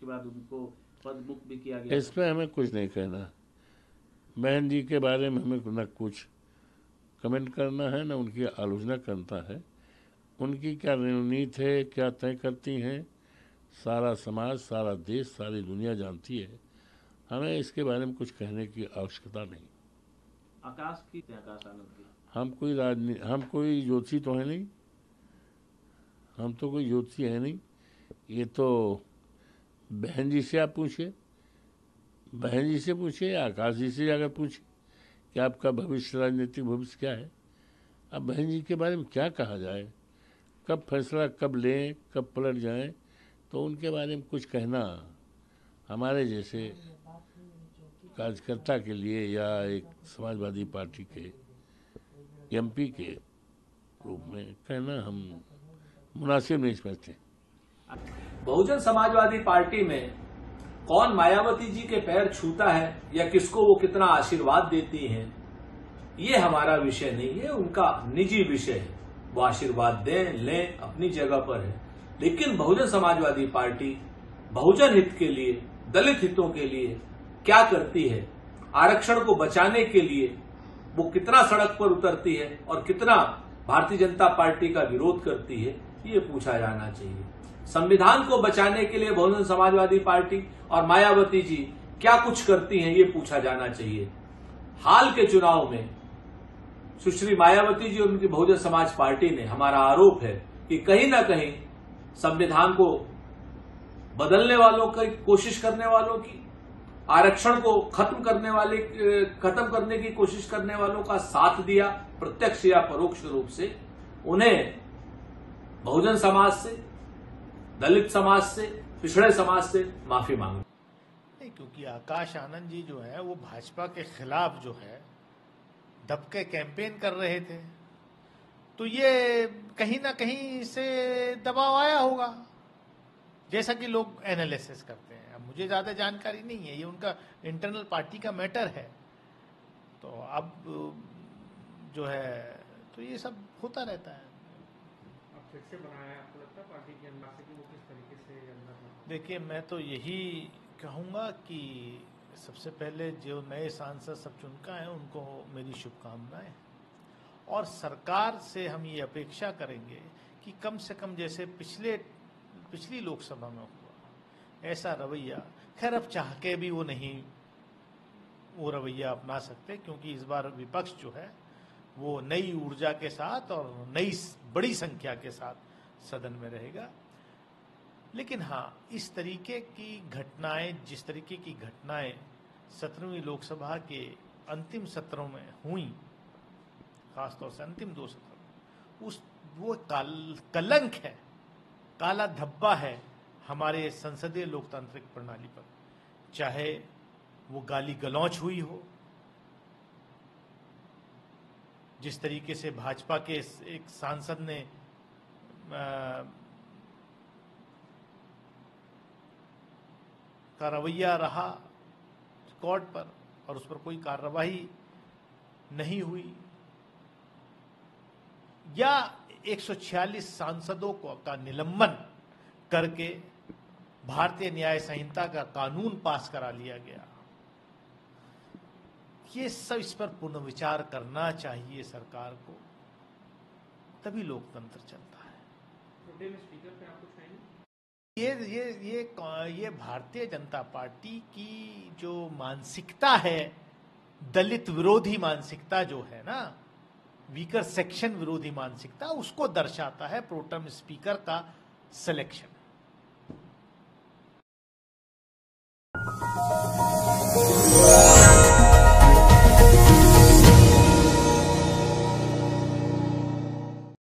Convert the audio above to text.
उसके बाद उनको पद मुक्त भी किया गया। इस पर हमें कुछ नहीं कहना। बहन जी के बारे में हमें न कुछ कमेंट करना है, न उनकी आलोचना करना है। उनकी क्या रणनीति है, क्या तय करती हैं, सारा समाज, सारा देश, सारी दुनिया जानती है। हमें इसके बारे में कुछ कहने की आवश्यकता नहीं। आकाश आनंद की हम कोई ज्योतिषी तो है नहीं, हम तो कोई ज्योतिषी है नहीं। ये तो बहन जी से आप पूछिए, बहन जी से पूछिए या आकाश जी से जाकर पूछिए कि आपका भविष्य, राजनीतिक भविष्य क्या है। अब बहन जी के बारे में क्या कहा जाए, कब फैसला कब लें, कब पलट जाएं, तो उनके बारे में कुछ कहना हमारे जैसे कार्यकर्ता के लिए या एक समाजवादी पार्टी के एमपी के रूप में कहना हम मुनासिब नहीं समझते। बहुजन समाजवादी पार्टी में कौन मायावती जी के पैर छूता है या किसको वो कितना आशीर्वाद देती हैं, ये हमारा विषय नहीं है, उनका निजी विषय है। वो आशीर्वाद दें लें, अपनी जगह पर है। लेकिन बहुजन समाजवादी पार्टी बहुजन हित के लिए, दलित हितों के लिए क्या करती है, आरक्षण को बचाने के लिए वो कितना सड़क पर उतरती है और कितना भारतीय जनता पार्टी का विरोध करती है, ये पूछा जाना चाहिए। संविधान को बचाने के लिए बहुजन समाजवादी पार्टी और मायावती जी क्या कुछ करती हैं, ये पूछा जाना चाहिए। हाल के चुनाव में सुश्री मायावती जी और उनकी बहुजन समाज पार्टी ने, हमारा आरोप है कि कहीं ना कहीं संविधान को बदलने वालों की कोशिश करने वालों की, आरक्षण को खत्म करने की कोशिश करने वालों का साथ दिया, प्रत्यक्ष या परोक्ष रूप से। उन्हें बहुजन समाज से, दलित समाज से, पिछड़े समाज से माफी मांगी। नहीं, क्योंकि आकाश आनंद जी जो है वो भाजपा के खिलाफ जो है दबके कैंपेन कर रहे थे, तो ये कहीं ना कहीं से दबाव आया होगा, जैसा कि लोग एनालिसिस करते हैं। अब मुझे ज्यादा जानकारी नहीं है, ये उनका इंटरनल पार्टी का मैटर है। तो अब जो है तो ये सब होता रहता है। अब फिर से बनाया है, आपको लगता है पार्टी के अंदर से कि वो किस तरीके से अंदर? देखिए, मैं तो यही कहूँगा कि सबसे पहले जो नए सांसद सब चुनकर हैं उनको मेरी शुभकामनाएं, और सरकार से हम ये अपेक्षा करेंगे कि कम से कम जैसे पिछली लोकसभा में हुआ ऐसा रवैया, खैर अब चाह के भी वो नहीं वो रवैया अपना सकते, क्योंकि इस बार विपक्ष जो है वो नई ऊर्जा के साथ और नई बड़ी संख्या के साथ सदन में रहेगा। लेकिन हाँ, इस तरीके की घटनाएं, जिस तरीके की घटनाएं 17वीं लोकसभा के अंतिम सत्रों में हुई, खासतौर से अंतिम 2 सत्र, वो कलंक है, काला धब्बा है हमारे संसदीय लोकतांत्रिक प्रणाली पर। चाहे वो गाली गलौच हुई हो, जिस तरीके से भाजपा के एक सांसद ने का रवैया रहा कोर्ट पर और उस पर कोई कार्रवाई नहीं हुई, या 146 सांसदों का निलंबन करके भारतीय न्याय संहिता का कानून पास करा लिया गया। ये सब, इस पर पुनर्विचार करना चाहिए सरकार को, तभी लोकतंत्र चलता है। स्पीकर पे आप कुछ कहेंगे? ये भारतीय जनता पार्टी की जो मानसिकता है, दलित विरोधी मानसिकता जो है ना, वीकर सेक्शन विरोधी मानसिकता, उसको दर्शाता है प्रोटेम स्पीकर का सिलेक्शन।